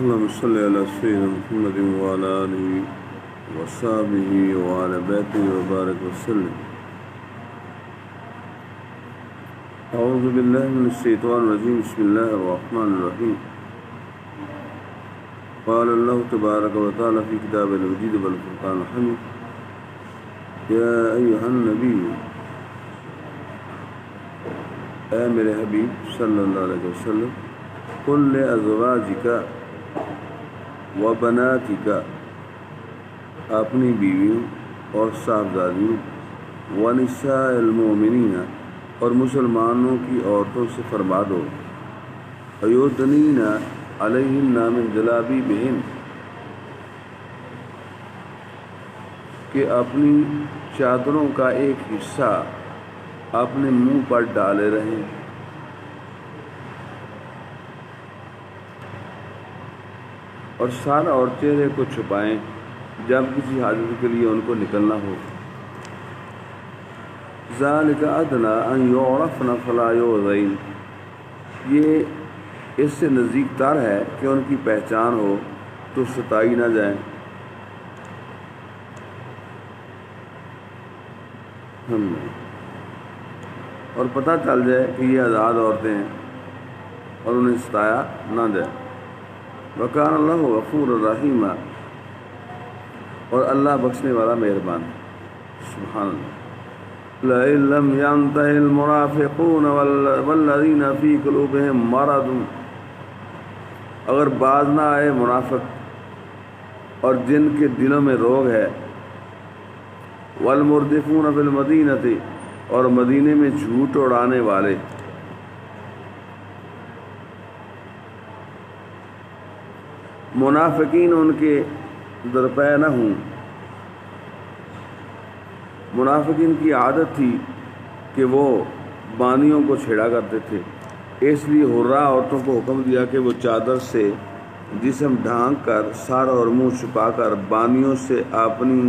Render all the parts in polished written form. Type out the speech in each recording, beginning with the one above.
اللهم صل على سيدنا محمد وعلى آله وصحبه وعلى بيته وبارك وسلم. أعوذ بالله من الشيطان الرجيم. بسم الله الرحمن الرحيم. قال الله تبارك وتعالى في كتابه المجيد والفرقان الحميد: يا أيها النبي، اے میرے حبیب صلی اللہ علیہ وسلم، قل لأزواجک و بناتک، اپنی بیویوں اور صاحبزادیوں، ونساء المؤمنین، اور مسلمانوں کی عورتوں سے فرما دو، یدنین علیہن من جلابیبہن، کہ اپنی چادروں کا ایک حصہ اپنے منہ پر ڈالے رہیں، اور سر اور چہرے کو چھپائیں جب کسی حاجت کے لیے ان کو نکلنا ہو. ذالک ادنیٰ ان یعرفن فلا یؤذین، یہ اس سے نزدیک تر ہے کہ ان کی پہچان ہو تو ستائی نہ جائیں. اور پتہ چل جائے کہ یہ آزاد عورتیں ہیں اور انہیں ستایا نہ جائے. وکان اللہ غفور الرحیم، اور اللہ بخشنے والا مہربان. سبحان اللہ. لئن لم ينتهِ المنافقون والذین فی قلوبہم مرض، اگر باز نہ آئے منافق اور جن کے دلوں میں روگ ہے، والمردفون فی المدینۃ، اور مدینے میں جھوٹ اڑانے والے، منافقین ان کے درپے نہ ہوں. منافقین کی عادت تھی کہ وہ بانیوں کو چھیڑا کرتے تھے، اس لیے حرہ عورتوں کو حکم دیا کہ وہ چادر سے جسم ڈھانک کر، سر اور منہ چھپا کر بانیوں سے اپنی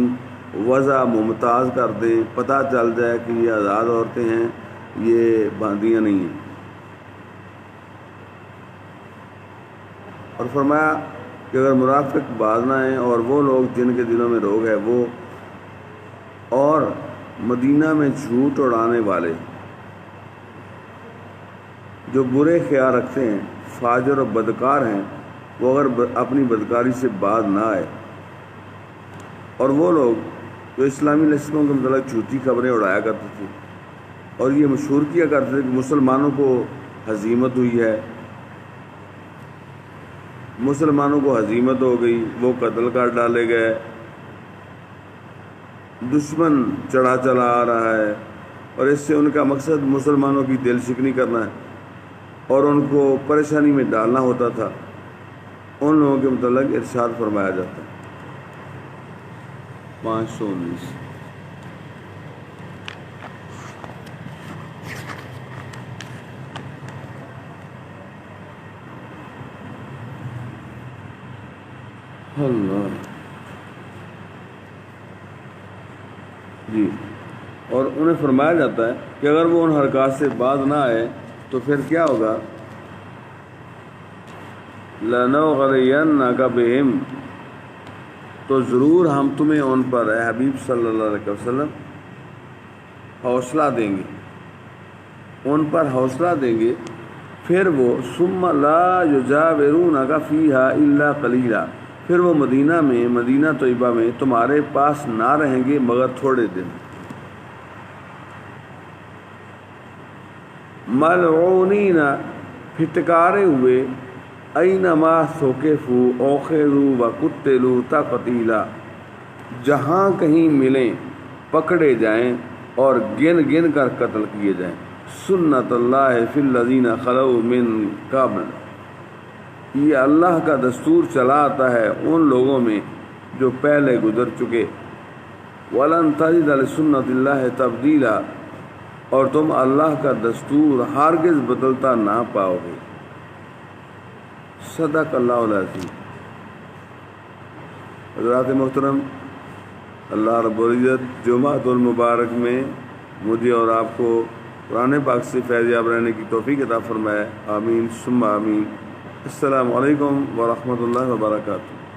وضع ممتاز کر دیں، پتہ چل جائے کہ یہ آزاد عورتیں ہیں، یہ باندیاں نہیں ہیں. اور فرمایا کہ اگر منافق باز نہ آئیں اور وہ لوگ جن کے دلوں میں روگ ہے وہ، اور مدینہ میں جھوٹ اڑانے والے جو برے خیال رکھتے ہیں، فاجر اور بدکار ہیں، وہ اگر اپنی بدکاری سے باز نہ آئے، اور وہ لوگ جو اسلامی لشکروں کے متعلق جھوٹی خبریں اڑایا کرتے تھے اور یہ مشہور کیا کرتے تھے کہ مسلمانوں کو ہزیمت ہوئی ہے، مسلمانوں کو ہزیمت ہو گئی، وہ قتل کر ڈالے گئے، دشمن چڑھا چلا آ رہا ہے، اور اس سے ان کا مقصد مسلمانوں کی دل شکنی کرنا ہے اور ان کو پریشانی میں ڈالنا ہوتا تھا، ان لوگوں کے متعلق ارشاد فرمایا جاتا ہے. 519. اللہ جی. اور انہیں فرمایا جاتا ہے کہ اگر وہ ان حرکات سے باز نہ آئے تو پھر کیا ہوگا؟ لَنُغْرِيَنَّكَ بِهِمْ، تو ضرور ہم تمہیں ان پر اے حبیب صلی اللہ علیہ وسلم حوصلہ دیں گے، ان پر حوصلہ دیں گے. پھر وہ ثُمَّ لَا يُجَاوِرُونَكَ فِيهَا إِلَّا قَلِيلًا، پھر وہ مدینہ طیبہ میں تمہارے پاس نہ رہیں گے مگر تھوڑے دن. ملعونین، پھٹکارے ہوئے، اینما ثقفوا اخذوا وقتلوا تقتیلا، جہاں کہیں ملیں پکڑے جائیں اور گن گن کر قتل کیے جائیں. سنت اللہ فی الذین خلوا من قبل، یہ اللہ کا دستور چلا آتا ہے ان لوگوں میں جو پہلے گزر چکے. وَلَن تَجِدَ لِسُنَّتِ اللَّهِ تَبْدِيلًا، اور تم اللہ کا دستور ہرگز بدلتا نہ پاؤ گے. صدق اللہ العظیم. حضرات محترم، اللہ رب العزت جمعۃ المبارک میں مجھے اور آپ کو قرآن پاک سے فیض یاب رہنے کی توفیق عطا فرمائے. آمین ثم آمین. السلام علیکم ورحمۃ اللہ وبرکاتہ۔